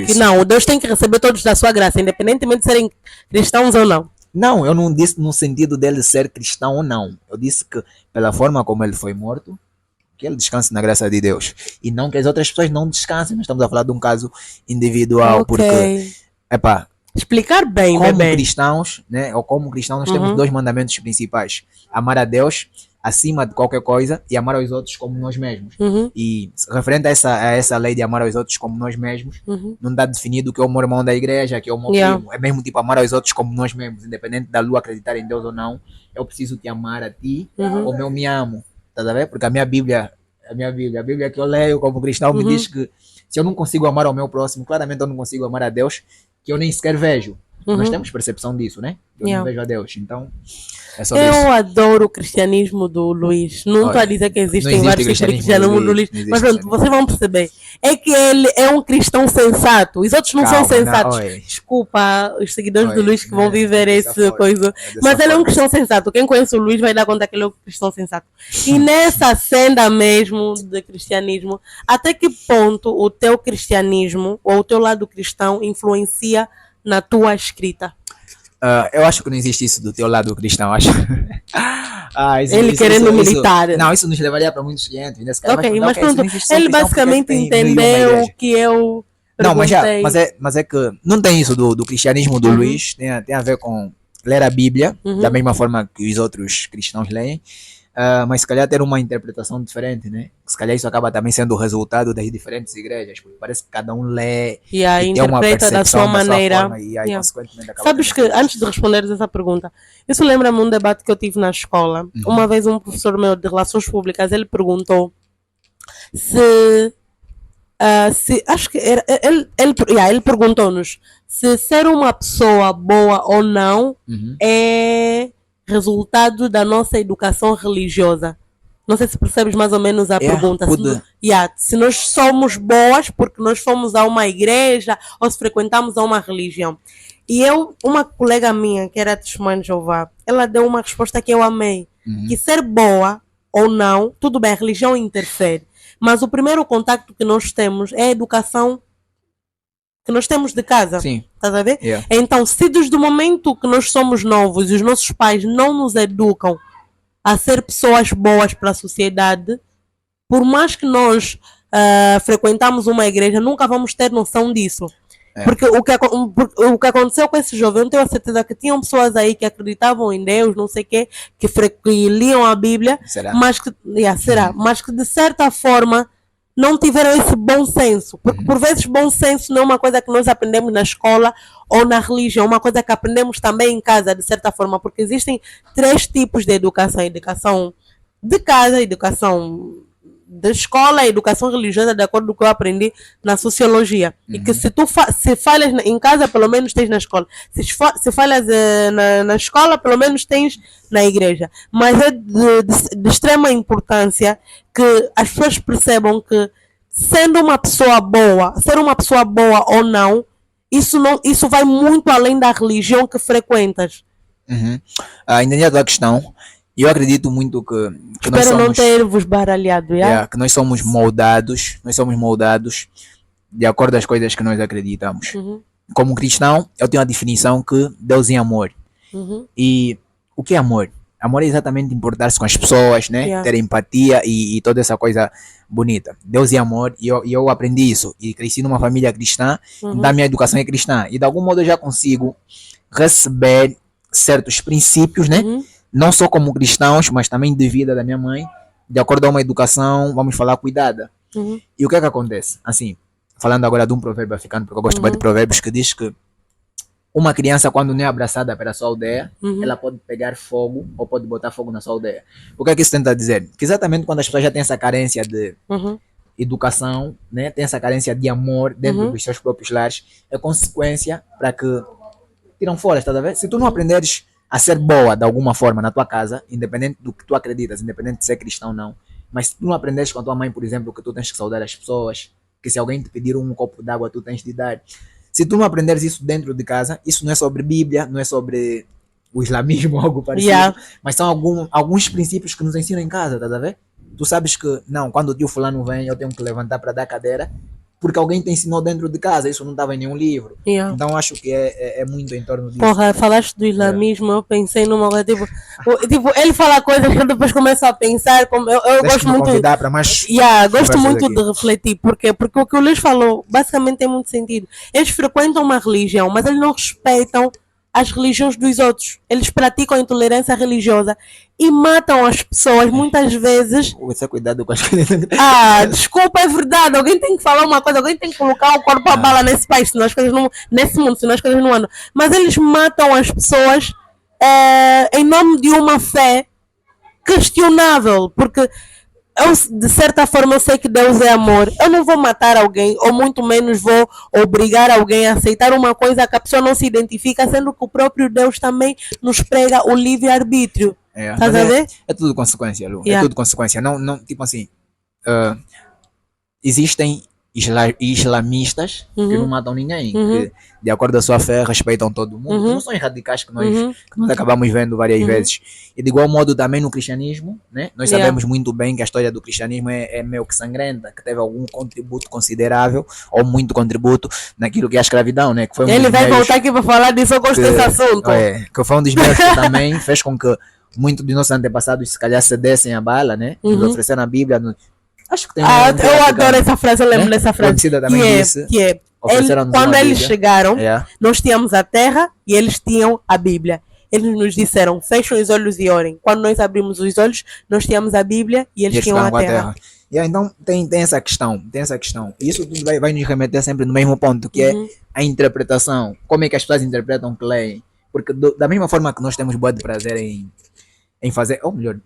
Que não, Deus tem que receber todos da sua graça, independentemente de serem cristãos ou não. Não, eu não disse no sentido dele ser cristão ou não. Eu disse que pela forma como ele foi morto, que ele descanse na graça de Deus. E não que as outras pessoas não descansem. Nós estamos a falar de um caso individual. Porque, explicar bem, como cristãos, né? Ou como cristãos, nós temos dois mandamentos principais: amar a Deus acima de qualquer coisa e amar aos outros como nós mesmos. E referente a essa lei de amar aos outros como nós mesmos, não está definido que é o meu irmão da igreja, que é o meu primo. É mesmo tipo amar aos outros como nós mesmos, independente da Lu acreditar em Deus ou não. Eu preciso te amar a ti como eu me amo. Tá a ver? Porque a Bíblia que eu leio como cristão me diz que se eu não consigo amar ao meu próximo, claramente eu não consigo amar a Deus, que eu nem sequer vejo. Nós temos percepção disso, né? Eu não vejo a Deus, então é só isso. Eu adoro o cristianismo do Luís. Não estou a dizer que existem vários tipos de cristianismo do Luís, mas pronto, vocês vão perceber. É que ele é um cristão sensato. Os outros não são sensatos. Desculpa os seguidores do Luís que vão viver esse coisa. Mas ele é um cristão sensato. Quem conhece o Luís vai dar conta que ele é um cristão sensato. E nessa senda mesmo de cristianismo, até que ponto o teu cristianismo ou o teu lado cristão influencia na tua escrita? Eu acho que não existe isso do teu lado cristão, acho. Ele querendo militar. Não, isso nos levaria para muitos clientes. Mas pronto, ele basicamente entendeu o que eu perguntei. Não, mas é que não tem isso do cristianismo do Luís, tem a ver com ler a Bíblia, da mesma forma que os outros cristãos leem, mas se calhar ter uma interpretação diferente, né? Se calhar isso acaba também sendo o resultado das diferentes igrejas, porque parece que cada um lê e interpreta da sua maneira. Consequentemente, sabes que, antes de responderes essa pergunta, isso lembra-me um debate que eu tive na escola. Uma vez um professor meu de Relações Públicas, ele perguntou se acho que era, ele perguntou-nos se ser uma pessoa boa ou não é resultado da nossa educação religiosa. Não sei se percebes mais ou menos a pergunta. Se nós somos boas porque nós fomos a uma igreja ou se frequentamos a uma religião. E uma colega minha, que era testemunha de Jeová, ela deu uma resposta que eu amei. Que ser boa ou não, tudo bem, a religião interfere. Mas o primeiro contacto que nós temos é a educação que nós temos de casa. Sim. Estás a ver? Então, se desde o momento que nós somos novos e os nossos pais não nos educam a ser pessoas boas para a sociedade, por mais que nós frequentamos uma igreja, nunca vamos ter noção disso. Porque o que aconteceu com esse jovem, eu tenho a certeza que tinham pessoas aí que acreditavam em Deus, não sei o quê, que liam a Bíblia, mas que de certa forma não tiveram esse bom senso. Porque por vezes bom senso não é uma coisa que nós aprendemos na escola ou na religião, é uma coisa que aprendemos também em casa, de certa forma, porque existem 3 tipos de educação: educação de casa, educação da escola, a educação religiosa, de acordo com o que eu aprendi na sociologia. E que se tu se falhas em casa, pelo menos tens na escola. Se falhas na escola, pelo menos tens na igreja. Mas é de extrema importância que as pessoas percebam que sendo uma pessoa boa, ser uma pessoa boa ou não, isso vai muito além da religião que frequentas. Entendi a tua questão. Eu acredito muito que nós Espero não somos, ter vos baralhado, que nós somos moldados de acordo com as coisas que nós acreditamos. Como cristão, eu tenho a definição que Deus é amor. E o que é amor? Amor é exatamente importar-se com as pessoas, né? Ter empatia e toda essa coisa bonita. Deus é amor e eu aprendi isso. E cresci numa família cristã, então a minha educação é cristã. E de algum modo eu já consigo receber certos princípios, né? Não só como cristãos, mas também de vida da minha mãe, de acordo a uma educação, vamos falar, cuidada. E o que é que acontece? Assim, falando agora de um provérbio africano, porque eu gosto de provérbios, que diz que uma criança, quando não é abraçada pela sua aldeia, ela pode pegar fogo ou pode botar fogo na sua aldeia. O que é que isso tenta dizer? Que exatamente quando as pessoas já têm essa carência de educação, né, tem essa carência de amor dentro dos seus próprios lares, é consequência para que tiram fora, tá a ver? Se tu não aprenderes a ser boa de alguma forma na tua casa, independente do que tu acreditas, independente de ser cristão ou não, mas se tu não aprenderes com a tua mãe, por exemplo, que tu tens que saudar as pessoas, que se alguém te pedir um copo d'água, tu tens de dar. Se tu não aprenderes isso dentro de casa, isso não é sobre Bíblia, não é sobre o islamismo ou algo parecido, mas são alguns princípios que nos ensinam em casa, tá a ver? Tu sabes que, não, quando o tio fulano vem, eu tenho que levantar para dar cadeira, porque alguém te ensinou dentro de casa, isso não estava em nenhum livro. Então acho que é muito em torno disso. Porra, falaste do islamismo, eu pensei numa coisa, tipo, ele fala coisas que eu depois começo a pensar, como eu gosto muito. Para mais gosto muito de refletir, porque o que o Luís falou basicamente tem muito sentido. Eles frequentam uma religião, mas eles não respeitam as religiões dos outros. Eles praticam a intolerância religiosa e matam as pessoas muitas vezes. Você cuidado com as coisas. Desculpa, é verdade. Alguém tem que falar uma coisa, alguém tem que colocar o corpo à bala nesse país, senão as coisas não, nesse mundo, senão as coisas não andam. Mas eles matam as pessoas em nome de uma fé questionável, porque eu, de certa forma, eu sei que Deus é amor. Eu não vou matar alguém, ou muito menos vou obrigar alguém a aceitar uma coisa que a pessoa não se identifica, sendo que o próprio Deus também nos prega o livre-arbítrio. Estás a ver? É tudo consequência, Lu. É tudo consequência. Não, tipo assim, existem islamistas que não matam ninguém, que de acordo com a sua fé respeitam todo mundo, não são radicais que nós acabamos vendo várias vezes. E de igual modo também no cristianismo, né? Nós sabemos muito bem que a história do cristianismo é meio que sangrenta, que teve algum contributo considerável ou muito contributo naquilo que é a escravidão, né? Que foi Ele vai voltar aqui para falar disso, eu gosto desse assunto. Que foi um dos meios que também fez com que muitos dos nossos antepassados se calhar cedessem a bala, né? Nos ofereceram a Bíblia. Acho que tem eu adoro essa frase, eu lembro dessa frase. Quando eles chegaram, nós tínhamos a terra e eles tinham a Bíblia. Eles nos disseram, fechem os olhos e orem. Quando nós abrimos os olhos, nós tínhamos a Bíblia e eles tinham a terra. Então tem essa questão. E isso tudo vai nos remeter sempre no mesmo ponto, que é a interpretação. Como é que as pessoas interpretam o que leem? Porque da mesma forma que nós temos boa de prazer em fazer, ou melhor,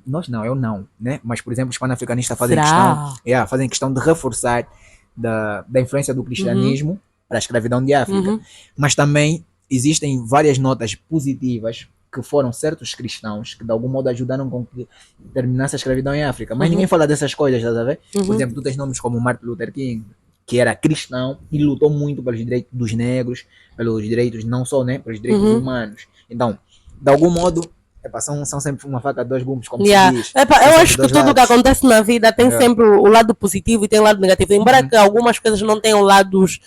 eu não, né? Mas, por exemplo, os panafricanistas fazem questão de reforçar da influência do cristianismo para a escravidão de África. Mas também existem várias notas positivas que foram certos cristãos que de algum modo ajudaram com que terminasse a escravidão em África. Mas ninguém fala dessas coisas, tá a ver? Por exemplo, tu tens nomes como Martin Luther King, que era cristão e lutou muito pelos direitos dos negros, pelos direitos não só, né, pelos direitos humanos. Então, de algum modo, são sempre uma faca de dois gumes, como se diz. Eu acho que tudo que acontece na vida tem sempre o lado positivo e tem o lado negativo. Embora que algumas coisas não tenham lados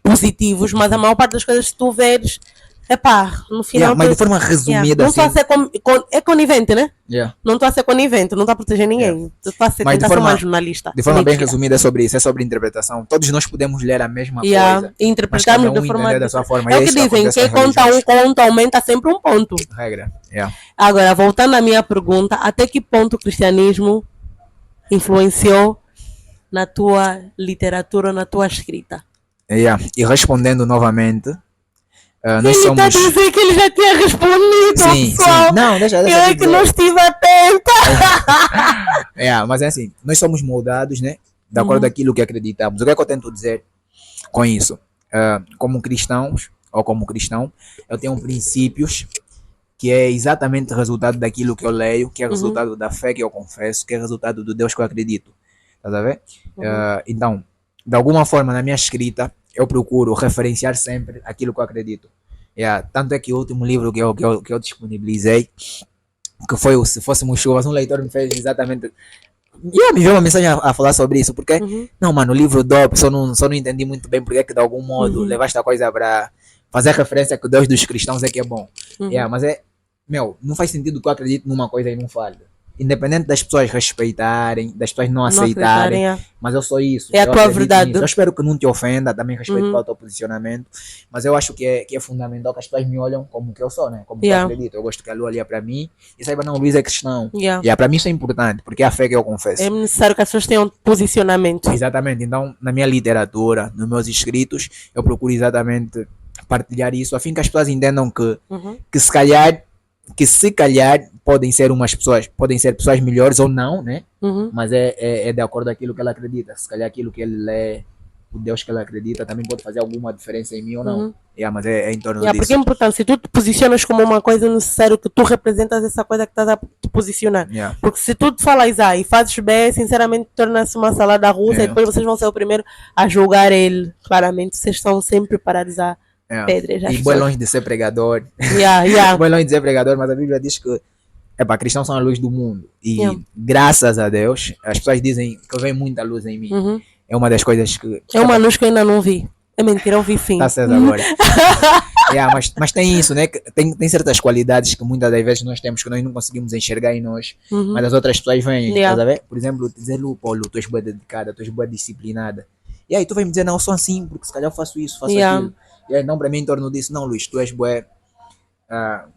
positivos, mas a maior parte das coisas, se tu veres, no final... mas de forma resumida, não estou a ser é conivente, né? Não estou a ser conivente, não estou a proteger ninguém. Estou a ser uma jornalista. De forma bem resumida é sobre isso, é sobre interpretação. Todos nós podemos ler a mesma coisa, e interpretarmos de forma... da sua forma. É o que dizem, quem conta um conto aumenta sempre um ponto. Regra. Agora, voltando à minha pergunta, até que ponto o cristianismo influenciou na tua literatura, na tua escrita? E respondendo novamente, nós Ele está a somos... dizer que ele já tinha respondido, Sim, pessoal. sim. Não, deixa Eu eu é que dizer. não estive atenta. Mas é assim, nós somos moldados, né? De acordo com Uhum. aquilo que acreditamos. O que é que eu tento dizer com isso? Como cristãos, ou como cristão, eu tenho princípios que é exatamente resultado daquilo que eu leio, que é Uhum. resultado da fé que eu confesso, que é resultado do Deus que eu acredito. Tá a ver? Então, de alguma forma, na minha escrita, eu procuro referenciar sempre aquilo que eu acredito. Tanto é que o último livro que eu disponibilizei, que foi o Se Fôssemos Chuvas, um leitor me fez exatamente. E me enviou uma mensagem a falar sobre isso, porque, Uhum. não, mano, o livro DOP, só não entendi muito bem porque é que de algum modo Uhum. levaste a coisa para fazer referência que o Deus dos cristãos é que é bom. Uhum. Mas não faz sentido que eu acredite numa coisa e não fale. Independente das pessoas respeitarem, das pessoas não Não aceitarem, acreditarem, mas eu sou isso. é a eu tua acredito verdade. nisso. Eu espero que não te ofenda, também respeito Uhum. qual é o teu posicionamento, mas eu acho que é fundamental que as pessoas me olhem como que eu sou, né? Como que eu Yeah. acredito. Eu gosto que a Lu olhe para mim e saiba, não, o Luís é cristão. Yeah. Para mim isso é importante, porque é a fé que eu confesso. É necessário que as pessoas tenham posicionamento. Exatamente, então na minha literatura, nos meus escritos, eu procuro exatamente partilhar isso, a fim que as pessoas entendam Uhum. que se calhar podem ser pessoas melhores ou não, né? Uhum. Mas é de acordo com aquilo que ela acredita. Se calhar aquilo que ele lê, o Deus que ela acredita, também pode fazer alguma diferença em mim ou não. Uhum. Mas é em torno Porque disso. é importante, se tu te posicionas como uma coisa, é necessário que tu representas essa coisa que estás a te posicionar. Yeah. Porque se tu te falas A e fazes B, sinceramente torna-se uma salada russa e depois vocês vão ser o primeiro a julgar ele. Claramente, vocês estão sempre preparados a pedras. E bem longe de ser pregador. Yeah. Bem longe de ser pregador, mas a Bíblia diz que cristãos são a luz do mundo. E Yeah. graças a Deus, as pessoas dizem que vem muita luz em mim. Uhum. É uma das coisas que... É uma luz que eu ainda não vi. É mentira, eu vi sim. Está certo agora. Mas tem isso, né? Tem certas qualidades que muitas das vezes nós temos que nós não conseguimos enxergar em nós, Uhum. mas as outras pessoas vêm. Yeah. Tá a ver? Por exemplo, dizer, Paulo, tu és boa dedicada, tu és boa disciplinada. E aí tu vai me dizer, não, eu sou assim, porque se calhar eu faço isso, faço Yeah. aquilo. E aí não, para mim, em torno disso, não, Luís, tu és boa.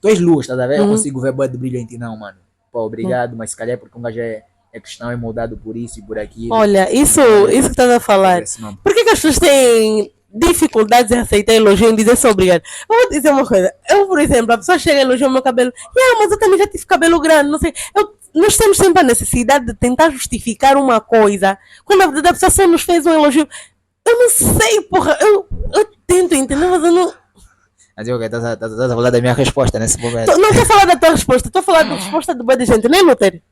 Tu és luz, tá a ver? Eu Uhum. consigo ver boa de brilho em ti, não, mano. Pô, obrigado, mas se calhar é porque um gajo é cristão, é moldado por isso e por aquilo. Olha, isso que estás a falar. Por que as pessoas têm dificuldades em aceitar elogio e dizer só obrigado? Eu vou dizer uma coisa. Eu, por exemplo, a pessoa chega e elogia o meu cabelo. Mas eu também já tive cabelo grande, não sei. Nós temos sempre a necessidade de tentar justificar uma coisa, quando na verdade a pessoa só nos fez um elogio. Eu não sei, porra. Eu tento entender, mas eu não... Mas eu estás a falar da minha resposta nesse momento. Não estou a falar da tua resposta, estou a falar da resposta do boi de gente, nem Luther?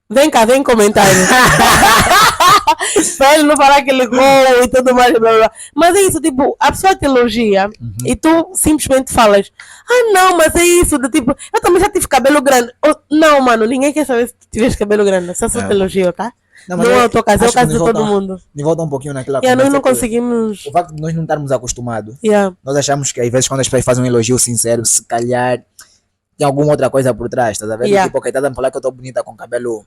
Vem cá, vem comentário. Pra ele não falar que ele gol e tudo mais, blá, blá. Mas é isso, tipo, a pessoa te elogia e tu simplesmente falas, não, mas é isso, do tipo, eu também já tive cabelo grande. Não, mano, ninguém quer saber se tu tiveste cabelo grande, só se eu te elogio, tá? Não é o teu caso, é o caso de todo mundo. Me volta um pouquinho naquela Nós conversa não que- conseguimos. O facto de nós não estarmos acostumados, Yeah. nós achamos que às vezes quando as pessoas fazem um elogio sincero, se calhar tem alguma outra coisa por trás, estás a ver? Yeah. Tipo, ok, estás a me falar que eu estou bonita com cabelo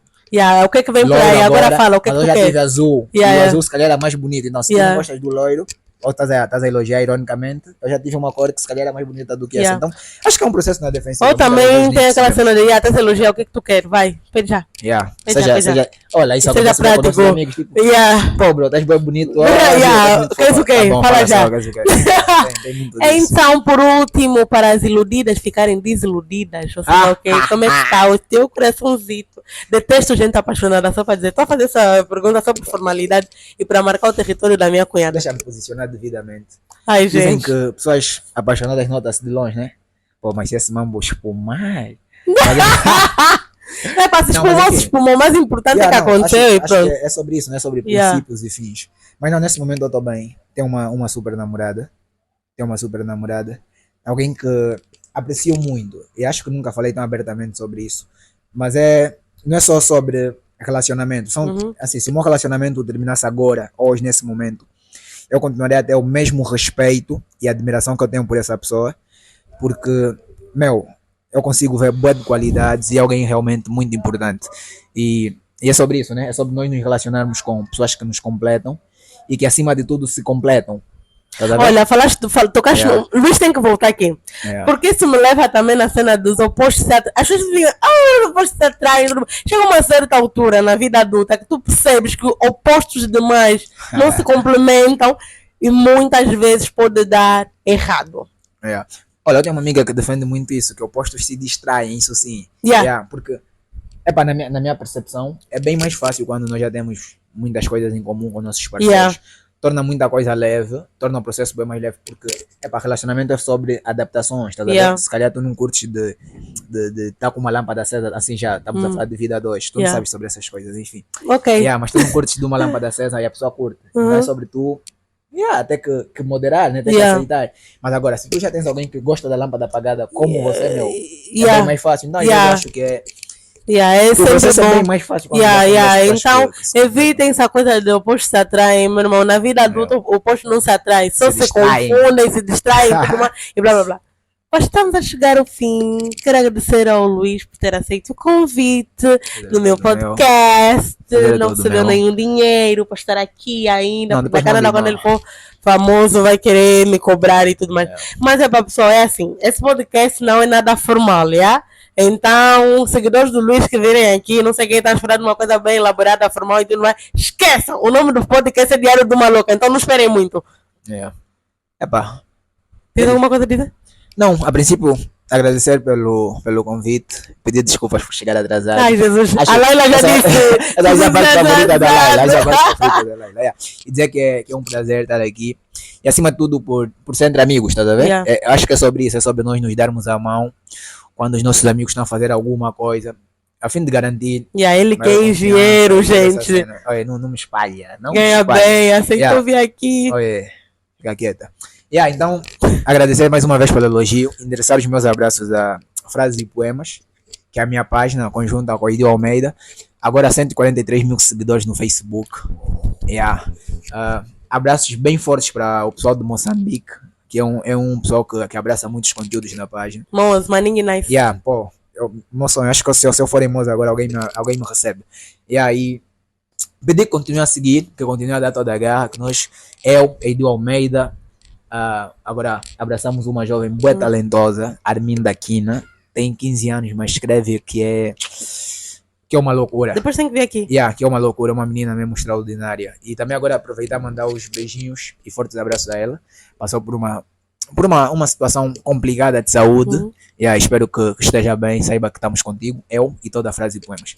O que é que vem por loiro aí? Agora fala, o que é mas que eu tu já tive quer? azul, Yeah, e o yeah. azul se calhar era mais bonito, então se tu Yeah. não gostas do loiro, ou estás a elogiar ironicamente, eu já tive uma cor que se calhar era mais bonita do que essa, Yeah. então acho que é um processo na defensiva. Ou muitas vezes também nem tem aquela percebemos. cena de, estás a elogiar, o que é que tu quer? Vai, pede já. Yeah. Seja- Seja, olha, isso seja acontece bem com nossos prático. amigos, tipo, Yeah. pô, bro, estás bem bonito. Yeah, queres o quê? Tá bom, Fala já. só, queres o quê? Tem muito disso. Então, por último, para as iludidas ficarem desiludidas, ou seja, ok, como é que está o teu coraçãozito? Detesto gente apaixonada, só para dizer, estou a fazer essa pergunta só por formalidade e para marcar o território da minha cunhada. Deixa-me posicionar devidamente. Ai, Dizem gente. que pessoas apaixonadas notam-se de longe, né? Pô, mas se esse mambo espumar. É para se Não, mas espumar, aqui- se espumou. O mais importante é que Yeah, não, aconteceu acho e pronto. que é sobre isso, né? Sobre Yeah. princípios e fins. Mas não, nesse momento eu estou bem. Tenho uma super namorada. Tenho uma super namorada. Alguém que aprecio muito. E acho que nunca falei tão abertamente sobre isso. Mas não é só sobre relacionamento. Uhum. Assim, se o meu relacionamento terminasse agora, hoje, nesse momento, eu continuaria a ter o mesmo respeito e admiração que eu tenho por essa pessoa. Porque, eu consigo ver boas qualidades e alguém realmente muito importante. E é sobre isso, né? É sobre nós nos relacionarmos com pessoas que nos completam e que, acima de tudo, se completam. Tá a ver? Olha, tocaste Yeah. no... Luís tem que voltar aqui. Yeah. Porque isso me leva também na cena dos opostos se atraem. As pessoas dizem, os opostos se atraem. Chega uma certa altura na vida adulta que tu percebes que opostos demais não se complementam e muitas vezes pode dar errado. É. Olha, eu tenho uma amiga que defende muito isso, que opostos se distraem, isso sim. Yeah. Porque, na minha percepção, é bem mais fácil quando nós já temos muitas coisas em comum com nossos parceiros. Yeah. Torna muita coisa leve, torna o processo bem mais leve, porque, relacionamento é sobre adaptações, tá Yeah. vendo? Se calhar tu não curtes de estar com uma lâmpada acesa, assim já estamos a falar de vida a dois, tu não Yeah. sabes sobre essas coisas, enfim. Ok. Mas tu não curtes de uma lâmpada acesa e a pessoa curte. Não Uhum. é sobre tu. Até que moderar, né? Tem que Yeah. aceitar. Mas agora, se tu já tens alguém que gosta da lâmpada apagada como você, meu, é Yeah. bem mais fácil. Então, Yeah. eu acho que é. É O processo é sempre bem bom. mais fácil quando já são duas Então, pessoas que se evitem essa coisa de opostos se atraem, meu irmão. Na vida adulta, o oposto não se atrai, só Se se distraem. confundem, se distraem tudo mais, e blá blá blá. Mas estamos a chegar ao fim. Quero agradecer ao Luís por ter aceito o convite no meu podcast. Não recebeu nenhum dinheiro para estar aqui ainda. Não, Porque depois bacana manda quando ele email. for famoso vai querer me cobrar e tudo mais. Mas é para pessoal, é assim, esse podcast não é nada formal, já? Então, seguidores do Luís que virem aqui, não sei quem está esperando uma coisa bem elaborada, formal e tudo mais, esqueçam! O nome do podcast é Diário do Maluco, então não esperem muito. Tem alguma coisa a dizer? Não, a princípio, agradecer pelo convite, pedir desculpas por chegar atrasado. Ai, Jesus, Acho a Laila já disse. Essa é a parte favorita da Laila. Essa é a parte favorita da Laila. E dizer que é um prazer estar aqui. E acima de tudo, por ser entre amigos, tá a ver? Yeah. Eu acho que é sobre isso, é sobre nós nos darmos a mão quando os nossos amigos estão a fazer alguma coisa, a fim de garantir. Ele que é engenheiro, gente. Olha, não me espalha. Não ganha me espalha. bem, aceitou vir aqui. Olha, fica quieta. Então, agradecer mais uma vez pelo elogio, endereçar os meus abraços a Frases e Poemas, que é a minha página conjunta com a Idio Almeida. Agora 143 mil seguidores no Facebook. Abraços bem fortes para o pessoal de Moçambique, que é um pessoal que abraça muitos conteúdos na página. Moço, maninho nice. Meu sonho, acho que se eu for em Moça agora, alguém me recebe. E aí, pedir que continue a seguir, que continue a dar toda a garra, que nós, Idio Almeida, agora abraçamos uma jovem boa talentosa, Arminda Quina, tem 15 anos, mas escreve que é uma loucura. Depois tem que vir aqui. Que é uma loucura, uma menina mesmo extraordinária. E também agora aproveitar e mandar os beijinhos e fortes abraços a ela. Passou por uma situação complicada de saúde. Espero que esteja bem, saiba que estamos contigo, eu e toda a Frase e Poemas.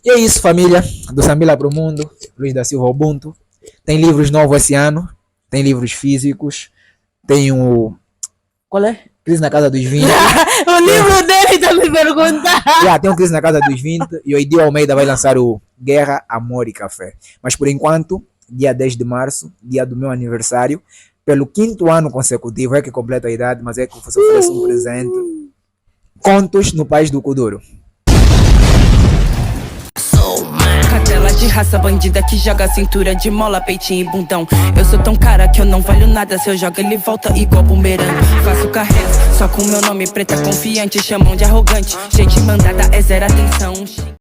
E é isso, família, do Sambila para o Mundo, Luís da Silva Ubuntu. Tem livros novos esse ano, tem livros físicos. Tem o... Qual é? Crise na Casa dos 20. O livro dele tá me perguntando. Tem um Crise na Casa dos 20. E o Idio Almeida vai lançar o Guerra, Amor e Café. Mas por enquanto, dia 10 de março, dia do meu aniversário, pelo 5º ano consecutivo, é que completa a idade, mas é que você oferece um presente. Contos no País do Kuduro. Cadela de raça bandida que joga cintura de mola, peitinho e bundão. Eu sou tão cara que eu não valho nada. Se eu jogo ele volta igual bumerangue. Faço carreira só com meu nome, preta confiante. Chamam de arrogante, gente mandada é zero atenção.